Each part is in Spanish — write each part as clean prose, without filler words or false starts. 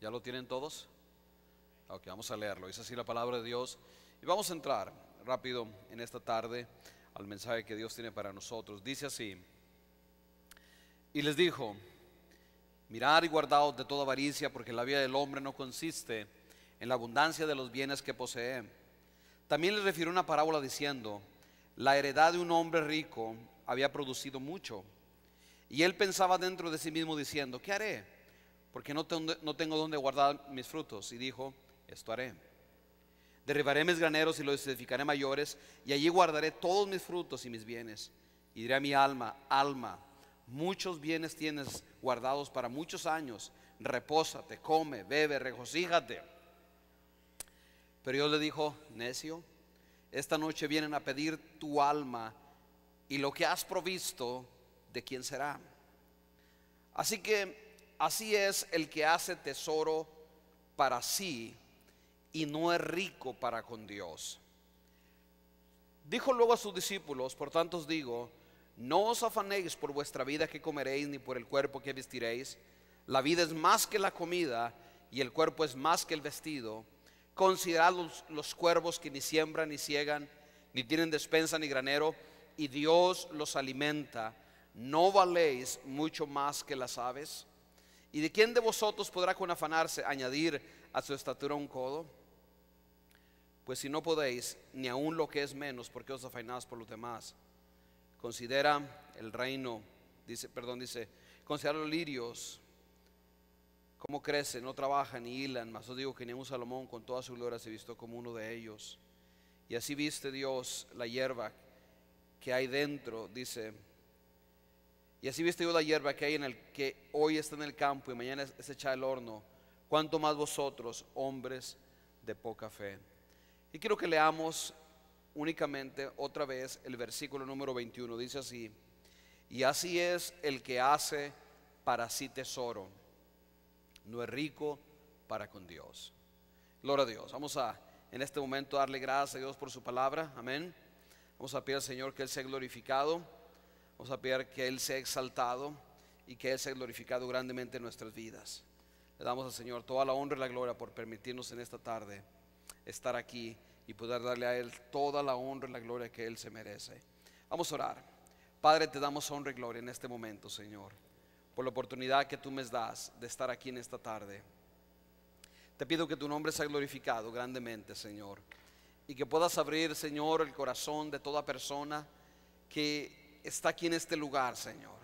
¿Ya lo tienen todos? Ok, vamos a leerlo. Dice así la palabra de Dios. Y vamos a entrar rápido en esta tarde al mensaje que Dios tiene para nosotros. Dice así: y les dijo: mirad y guardaos de toda avaricia, porque la vida del hombre no consiste en la abundancia de los bienes que posee. También les refirió una parábola diciendo: la heredad de un hombre rico había producido mucho. Y él pensaba dentro de sí mismo diciendo: ¿qué haré? Porque no tengo donde guardar mis frutos. Y dijo: esto haré: derribaré mis graneros y los edificaré mayores, y allí guardaré todos mis frutos y mis bienes. Y diré a mi alma: alma, muchos bienes tienes guardados para muchos años, repósate, come, bebe, regocíjate. Pero Dios le dijo: necio, esta noche vienen a pedir tu alma, y lo que has provisto, ¿de quién será? Así es el que hace tesoro para sí y no es rico para con Dios. Dijo luego a sus discípulos: por tanto os digo, no os afanéis por vuestra vida que comeréis, ni por el cuerpo que vestiréis. La vida es más que la comida, y el cuerpo es más que el vestido. Considerad los cuervos, que ni siembran ni ciegan, ni tienen despensa ni granero, y Dios los alimenta. ¿No valéis mucho más que las aves? ¿Y de quién de vosotros podrá con afanarse añadir a su estatura un codo? Pues si no podéis, ni aun lo que es menos, ¿por qué os afanáis por los demás? Considera el reino, dice, considera los lirios, cómo crecen, no trabajan ni hilan, mas os digo que ni un Salomón con toda su gloria se vistió como uno de ellos. Y así viste Dios la hierba que hay dentro, dice. Y así viste Dios la hierba que hay que hoy está en el campo y mañana es echada al horno. Cuánto más vosotros, hombres de poca fe. Y quiero que leamos únicamente otra vez el versículo número 21. Dice así: y así es el que hace para sí tesoro, no es rico para con Dios. Gloria a Dios. Vamos a en este momento darle gracias a Dios por su palabra. Amén. Vamos a pedir al Señor que Él sea glorificado. Vamos a pedir que Él sea exaltado y que Él sea glorificado grandemente en nuestras vidas. Le damos al Señor toda la honra y la gloria por permitirnos en esta tarde estar aquí y poder darle a Él toda la honra y la gloria que Él se merece. Vamos a orar. Padre, te damos honra y gloria en este momento, Señor, por la oportunidad que tú me das de estar aquí en esta tarde. Te pido que tu nombre sea glorificado grandemente, Señor, y que puedas abrir, Señor, el corazón de toda persona que está aquí en este lugar, Señor.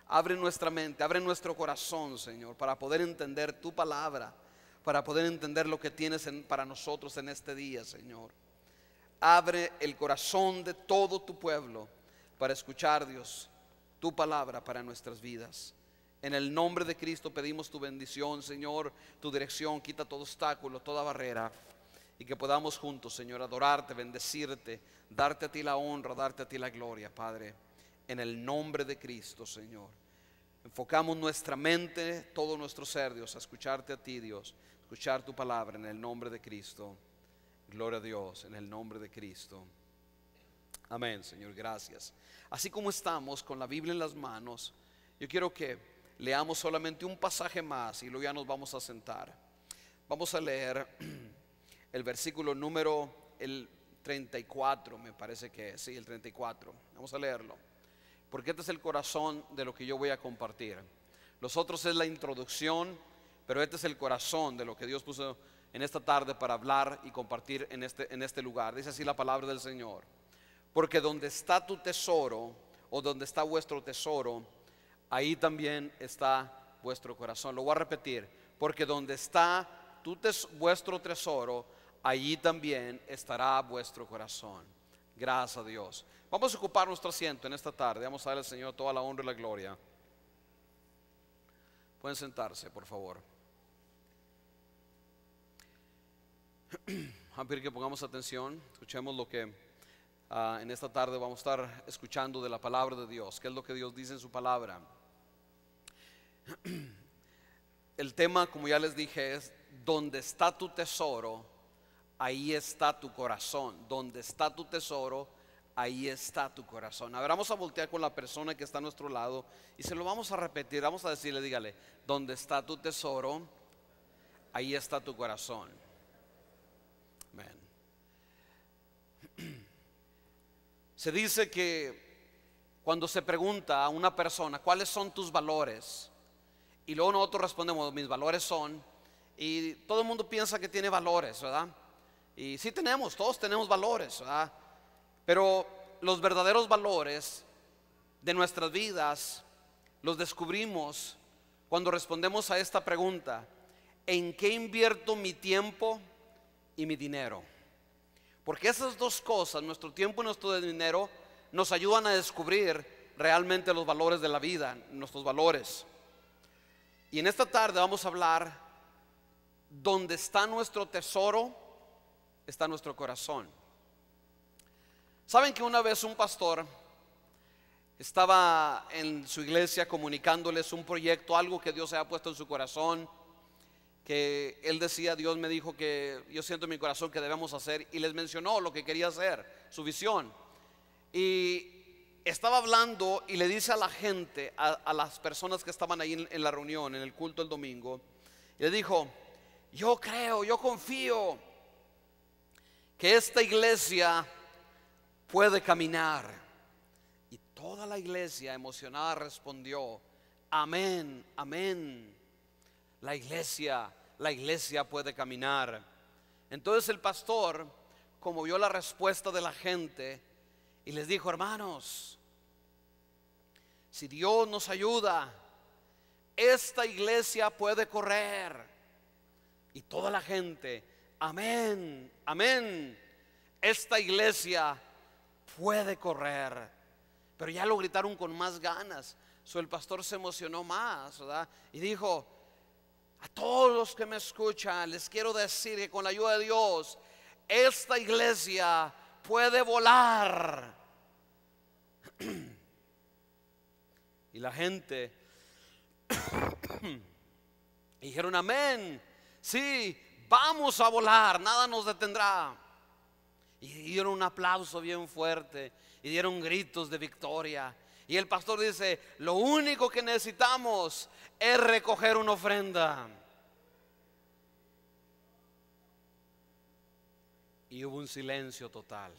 Abre nuestra mente, abre nuestro corazón, Señor, para poder entender tu palabra, para poder entender lo que tienes para nosotros en este día, Señor. Abre el corazón de todo tu pueblo para escuchar, Dios, tu palabra para nuestras vidas. En el nombre de Cristo pedimos tu bendición, Señor, tu dirección. Quita todo obstáculo, toda barrera, y que podamos juntos, Señor, adorarte, bendecirte, darte a ti la honra, darte a ti la gloria, Padre. En el nombre de Cristo, Señor, enfocamos nuestra mente, todo nuestro ser, Dios, a escucharte a ti, Dios, escuchar tu palabra en el nombre de Cristo. Gloria a Dios, en el nombre de Cristo. Amén, Señor, gracias. Así como estamos con la Biblia en las manos, yo quiero que leamos solamente un pasaje más y luego ya nos vamos a sentar. Vamos a leer el versículo número el 34, me parece que sí, el 34. Vamos a leerlo, porque este es el corazón de lo que yo voy a compartir. Los otros es la introducción, pero este es el corazón de lo que Dios puso en esta tarde para hablar y compartir en este lugar. Dice así la palabra del Señor: porque donde está tu tesoro, o donde está vuestro tesoro, ahí también está vuestro corazón. Lo voy a repetir: porque donde está vuestro tesoro, allí también estará vuestro corazón. Gracias a Dios. Vamos a ocupar nuestro asiento en esta tarde. Vamos a darle al Señor toda la honra y la gloria. Pueden sentarse, por favor. A pedir que pongamos atención, escuchemos lo que en esta tarde vamos a estar escuchando de la palabra de Dios. ¿Qué es lo que Dios dice en su palabra? El tema, como ya les dije, es: donde está tu tesoro, ahí está tu corazón. Donde está tu tesoro, ahí está tu corazón. A ver, vamos a voltear con la persona que está a nuestro lado y se lo vamos a repetir. Vamos a decirle, dígale: donde está tu tesoro, ahí está tu corazón. Amén. Se dice que cuando se pregunta a una persona cuáles son tus valores, y luego nosotros respondemos mis valores son, y todo el mundo piensa que tiene valores, ¿verdad? Y sí tenemos, todos tenemos valores, ¿verdad? Pero los verdaderos valores de nuestras vidas los descubrimos cuando respondemos a esta pregunta: ¿en qué invierto mi tiempo y mi dinero? Porque esas dos cosas, nuestro tiempo y nuestro dinero, nos ayudan a descubrir realmente los valores de la vida, nuestros valores. Y en esta tarde vamos a hablar: donde está nuestro tesoro, está nuestro corazón. Saben que una vez un pastor estaba en su iglesia comunicándoles un proyecto, algo que Dios había puesto en su corazón, que él decía: Dios me dijo que yo siento en mi corazón que debemos hacer, y les mencionó lo que quería hacer, su visión. Y estaba hablando y le dice a la gente, a las personas que estaban ahí en la reunión, en el culto el domingo, y le dijo: yo creo, yo confío que esta iglesia puede caminar. Y toda la iglesia emocionada respondió: amén, amén. La iglesia puede caminar. Entonces el pastor, como vio la respuesta de la gente, y les dijo: hermanos, si Dios nos ayuda, esta iglesia puede correr. Y toda la gente: amén, amén. Esta iglesia puede correr. Pero ya lo gritaron con más ganas. El pastor se emocionó más, ¿verdad? Y dijo: a todos los que me escuchan, les quiero decir que con la ayuda de Dios, esta iglesia puede volar. Y la gente dijeron: amén, sí, vamos a volar, nada nos detendrá. Y dieron un aplauso bien fuerte y dieron gritos de victoria. Y el pastor dice: lo único que necesitamos es recoger una ofrenda. Y hubo un silencio total.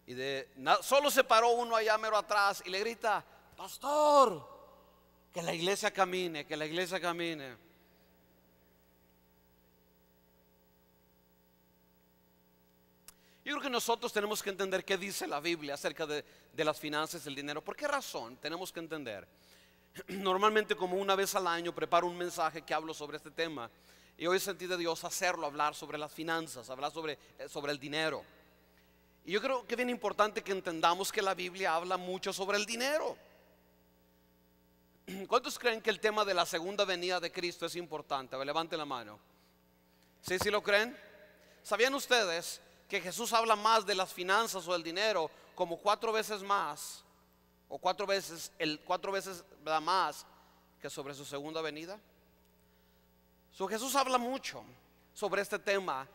Y solo se paró uno allá mero atrás y le grita: pastor, que la iglesia camine, que la iglesia camine. Yo creo que nosotros tenemos que entender qué dice la Biblia acerca de las finanzas y el dinero. ¿Por qué razón? Tenemos que entender. Normalmente, como una vez al año, preparo un mensaje que hablo sobre este tema. Y hoy sentí de Dios hacerlo, hablar sobre las finanzas, hablar sobre el dinero. Y yo creo que es bien importante que entendamos que la Biblia habla mucho sobre el dinero. ¿Cuántos creen que el tema de la segunda venida de Cristo es importante? A ver, levanten la mano. ¿Sí, sí lo creen? ¿Sabían ustedes que Jesús habla más de las finanzas o del dinero como 4 veces más, o 4 veces más que sobre su segunda venida? Jesús habla mucho sobre este tema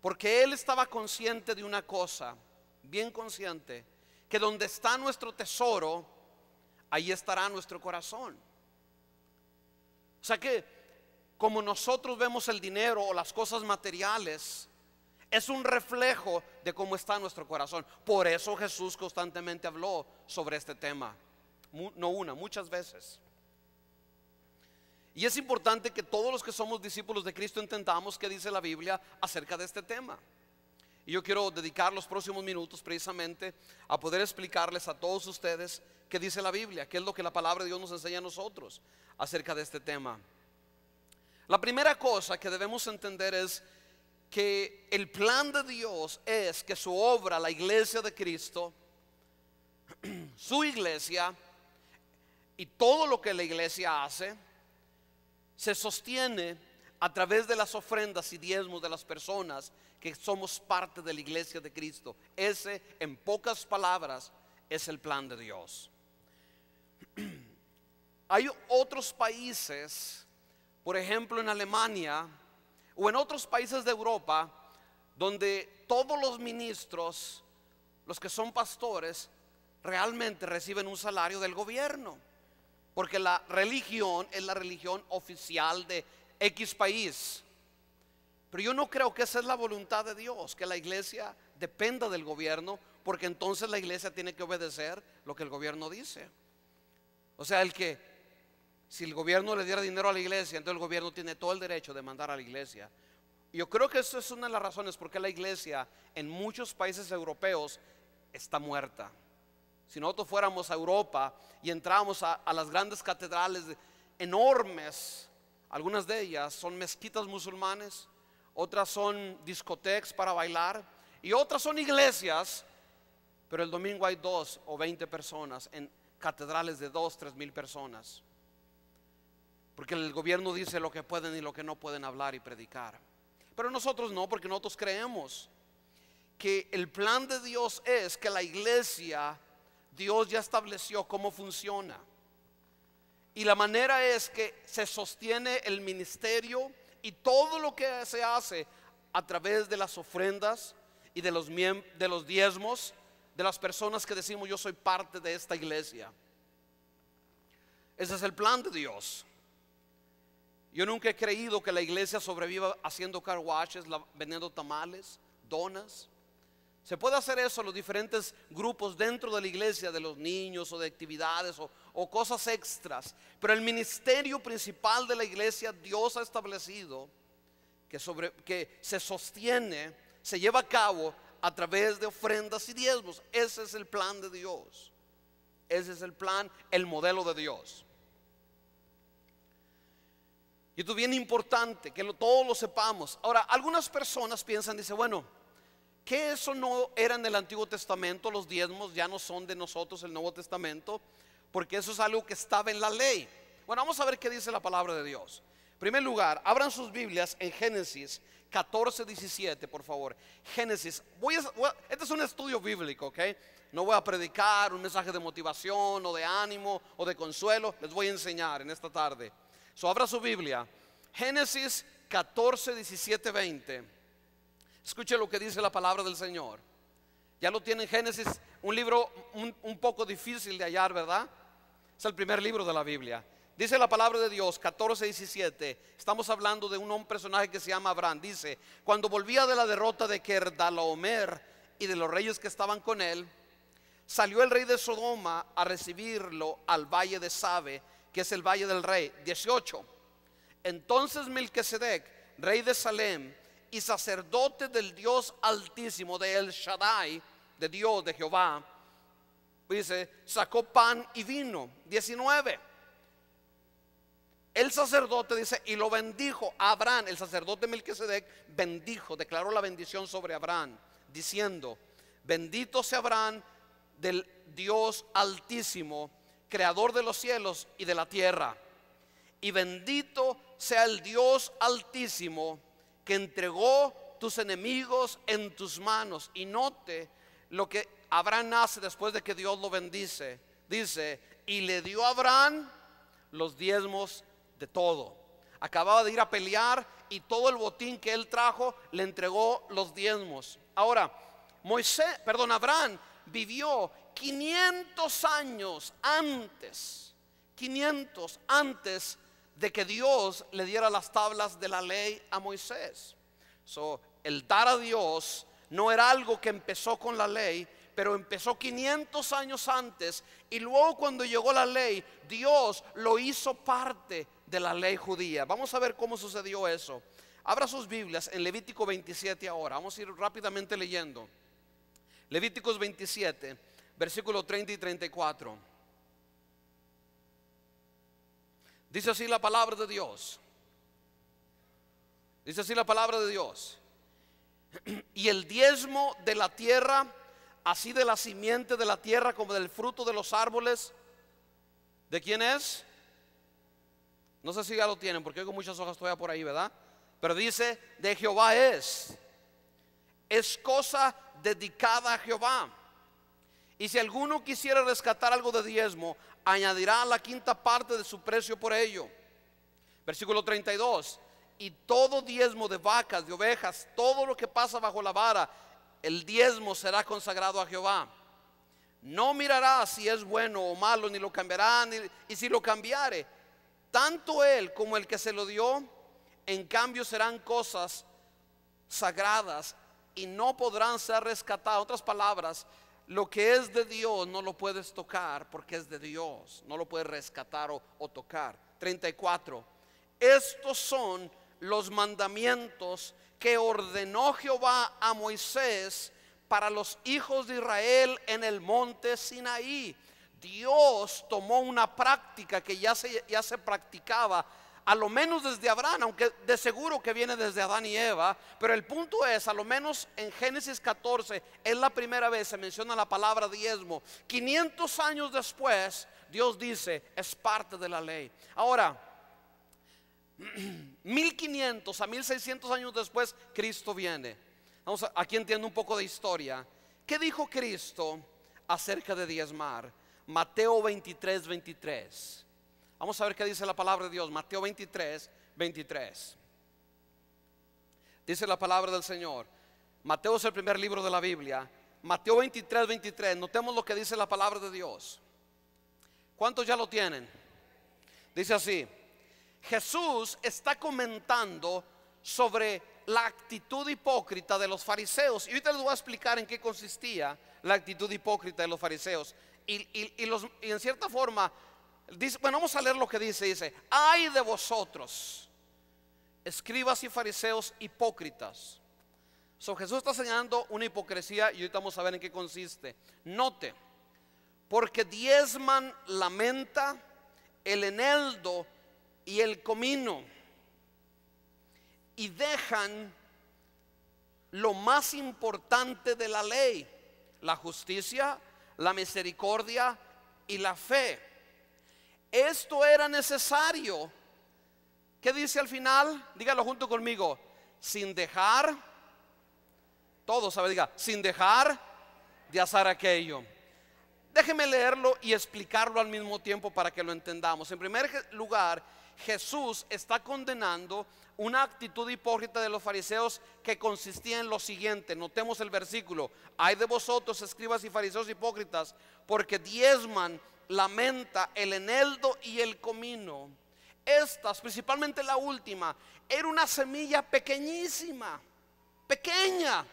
porque él estaba consciente de una cosa, bien consciente, que donde está nuestro tesoro, ahí estará nuestro corazón. O sea que como nosotros vemos el dinero o las cosas materiales, es un reflejo de cómo está nuestro corazón. Por eso Jesús constantemente habló sobre este tema, no una, muchas veces. Y es importante que todos los que somos discípulos de Cristo entendamos qué dice la Biblia acerca de este tema. Y yo quiero dedicar los próximos minutos precisamente a poder explicarles a todos ustedes qué dice la Biblia, qué es lo que la palabra de Dios nos enseña a nosotros acerca de este tema. La primera cosa que debemos entender es que el plan de Dios es que su obra, la iglesia de Cristo, su iglesia y todo lo que la iglesia hace, se sostiene a través de las ofrendas y diezmos de las personas que somos parte de la iglesia de Cristo. Ese, en pocas palabras, es el plan de Dios. Hay otros países, por ejemplo en Alemania o en otros países de Europa, donde todos los ministros, los que son pastores, realmente reciben un salario del gobierno. porque la religión es la religión oficial de X país. Pero yo no creo que esa es la voluntad de Dios, que la iglesia dependa del gobierno, porque entonces la iglesia tiene que obedecer lo que el gobierno dice. O sea, si el gobierno le diera dinero a la iglesia, entonces el gobierno tiene todo el derecho de mandar a la iglesia. Yo creo que eso es una de las razones por qué la iglesia en muchos países europeos está muerta. Si nosotros fuéramos a Europa y entramos a las grandes catedrales enormes, algunas de ellas son mezquitas musulmanes, otras son discotecas para bailar y otras son iglesias, pero el domingo hay 2 o 20 personas en catedrales de 2, 3 mil personas, porque el gobierno dice lo que pueden y lo que no pueden hablar y predicar. Pero nosotros no, porque nosotros creemos que el plan de Dios es que la iglesia, Dios ya estableció cómo funciona, y la manera es que se sostiene el ministerio y todo lo que se hace a través de las ofrendas y de los diezmos de las personas que decimos yo soy parte de esta iglesia. Ese es el plan de Dios. Yo nunca he creído que la iglesia sobreviva haciendo car washes, vendiendo tamales, donas. Se puede hacer eso a los diferentes grupos dentro de la iglesia, de los niños o de actividades o cosas extras. Pero el ministerio principal de la iglesia, Dios ha establecido que se sostiene, se lleva a cabo a través de ofrendas y diezmos. Ese es el plan de Dios. Ese es el plan, el modelo de Dios. Y esto es bien importante que todos lo sepamos. Ahora, algunas personas piensan, dice, bueno, que eso no era en el Antiguo Testamento, los diezmos ya no son de nosotros el Nuevo Testamento, porque eso es algo que estaba en la ley. Bueno, vamos a ver qué dice la palabra de Dios. En primer lugar, abran sus Biblias en Génesis 14:17, por favor. Génesis, este es un estudio bíblico, ¿ok? No voy a predicar un mensaje de motivación o de ánimo o de consuelo, les voy a enseñar en esta tarde. Abra su Biblia, Génesis 14:17, 20. Escuche lo que dice la palabra del Señor. Ya lo tienen. Génesis, un libro un poco difícil de hallar, ¿verdad? Es el primer libro de la Biblia. Dice la palabra de Dios, 14:17. Estamos hablando de un personaje que se llama Abraham. Dice, cuando volvía de la derrota de Kedorlaomer y de los reyes que estaban con él, salió el rey de Sodoma a recibirlo al valle de Sabe, que es el valle del rey. 18. Entonces Melquisedec, rey de Salem y sacerdote del Dios Altísimo, de El Shaddai, de Dios, de Jehová, dice, sacó pan y vino. 19. El sacerdote dice, y lo bendijo a Abraham. El sacerdote Melquisedec bendijo, declaró la bendición sobre Abraham, diciendo, bendito sea Abraham del Dios Altísimo, creador de los cielos y de la tierra, y bendito sea el Dios Altísimo que entregó tus enemigos en tus manos. Y note lo que Abraham hace después de que Dios lo bendice. Dice, y le dio a Abraham los diezmos de todo. Acababa de ir a pelear y todo el botín que él trajo le entregó los diezmos. Ahora, Abraham vivió 500 años antes, 500 antes de que Dios le diera las tablas de la ley a Moisés. El dar a Dios no era algo que empezó con la ley, pero empezó 500 años antes, y luego cuando llegó la ley, Dios lo hizo parte de la ley judía. Vamos a ver cómo sucedió eso. Abra sus Biblias en Levítico 27 ahora. Vamos a ir rápidamente leyendo. Levíticos 27, versículo 30 y 34. Dice así la palabra de Dios. Dice así la palabra de Dios. Y el diezmo de la tierra, así de la simiente de la tierra como del fruto de los árboles, ¿de quién es? No sé si ya lo tienen, porque oigo muchas hojas todavía por ahí, ¿verdad? Pero dice, de Jehová es cosa dedicada a Jehová. Y si alguno quisiera rescatar algo de diezmo, añadirá la quinta parte de su precio por ello. Versículo 32. Y todo diezmo de vacas, de ovejas, todo lo que pasa bajo la vara, el diezmo será consagrado a Jehová. No mirará si es bueno o malo, ni lo cambiará, y si lo cambiare, tanto él como el que se lo dio, en cambio serán cosas sagradas y no podrán ser rescatadas. En otras palabras, lo que es de Dios no lo puedes tocar porque es de Dios, no lo puedes rescatar o tocar. 34. Estos son los mandamientos que ordenó Jehová a Moisés para los hijos de Israel en el monte Sinaí. Dios tomó una práctica que ya se practicaba, a lo menos desde Abraham, aunque de seguro que viene desde Adán y Eva. Pero el punto es, a lo menos en Génesis 14 es la primera vez se menciona la palabra diezmo. 500 años después Dios dice, es parte de la ley. Ahora 1500 a 1600 años después Cristo viene. Aquí entiendo un poco de historia. ¿Qué dijo Cristo acerca de diezmar? Mateo 23, 23. Vamos a ver qué dice la palabra de Dios. Mateo 23, 23. Dice la palabra del Señor. Mateo es el primer libro de la Biblia. Mateo 23, 23. Notemos lo que dice la palabra de Dios. ¿Cuántos ya lo tienen? Dice así: Jesús está comentando sobre la actitud hipócrita de los fariseos. Y ahorita les voy a explicar en qué consistía la actitud hipócrita de los fariseos. Y en cierta forma dice, bueno, vamos a leer lo que dice. Dice: ay de vosotros, escribas y fariseos hipócritas. Jesús está señalando una hipocresía y ahorita vamos a ver en qué consiste. Note: porque diezman la menta, el eneldo y el comino, y dejan lo más importante de la ley, la justicia, la misericordia y la fe. Esto era necesario. ¿Qué dice al final? Dígalo junto conmigo: sin dejar, todo sabe, diga, sin dejar de hacer aquello. Déjeme leerlo y explicarlo al mismo tiempo para que lo entendamos. En primer lugar, Jesús está condenando una actitud hipócrita de los fariseos que consistía en lo siguiente. Notemos el versículo: ay de vosotros, escribas y fariseos hipócritas, porque diezman la menta, el eneldo y el comino. Estas, principalmente la última, era una semilla pequeñísima, pequeña.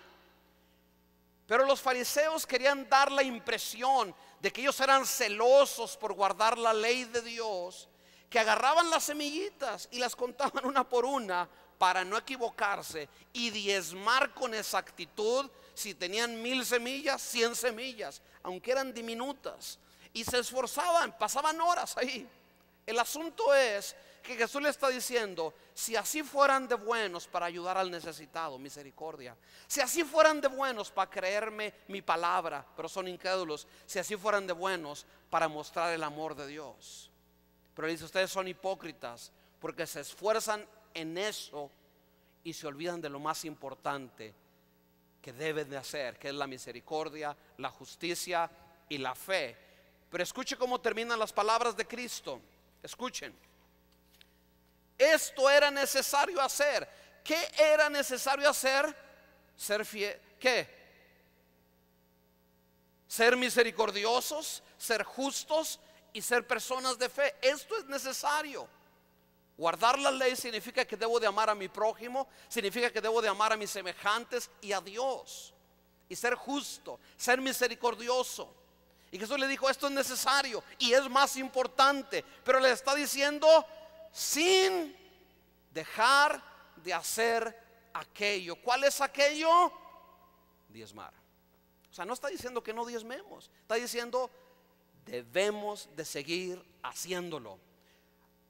Pero los fariseos querían dar la impresión de que ellos eran celosos por guardar la ley de Dios, que agarraban las semillitas y las contaban una por una para no equivocarse y diezmar con exactitud. Si tenían 1000 semillas, 100 semillas, aunque eran diminutas, y se esforzaban, pasaban horas ahí. El asunto es que Jesús le está diciendo: si así fueran de buenos para ayudar al necesitado, misericordia. Si así fueran de buenos para creerme mi palabra, pero son incrédulos. Si así fueran de buenos para mostrar el amor de Dios. Pero dice: ustedes son hipócritas porque se esfuerzan en eso y se olvidan de lo más importante que deben de hacer, que es la misericordia, la justicia y la fe. Pero escuche cómo terminan las palabras de Cristo. Escuchen: esto era necesario hacer. ¿Qué era necesario hacer? Ser fiel. ¿Qué? Ser misericordiosos, ser justos y ser personas de fe. Esto es necesario. Guardar la ley significa que debo de amar a mi prójimo, significa que debo de amar a mis semejantes y a Dios, y ser justo, ser misericordioso. Y Jesús le dijo: esto es necesario y es más importante. Pero le está diciendo: sin dejar de hacer aquello. ¿Cuál es aquello? Diezmar. O sea, no está diciendo que no diezmemos, está diciendo: debemos de seguir haciéndolo.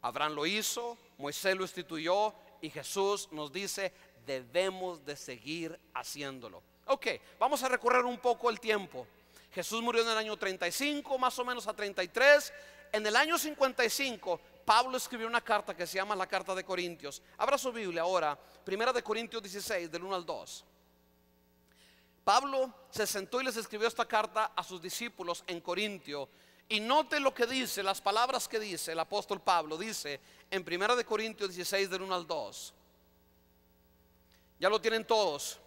Abraham lo hizo, Moisés lo instituyó, y Jesús nos dice: debemos de seguir haciéndolo. Ok, vamos a recorrer un poco el tiempo. Jesús murió en el año 35, más o menos a 33. En el año 55 Pablo escribió una carta que se llama la carta de Corintios. Abra su Biblia ahora, primera de Corintios 16, del 1 al 2. Pablo se sentó y les escribió esta carta a sus discípulos en Corintio. Y note lo que dice, las palabras que dice el apóstol Pablo. Dice en primera de Corintios 16, del 1 al 2. Ya lo tienen todos.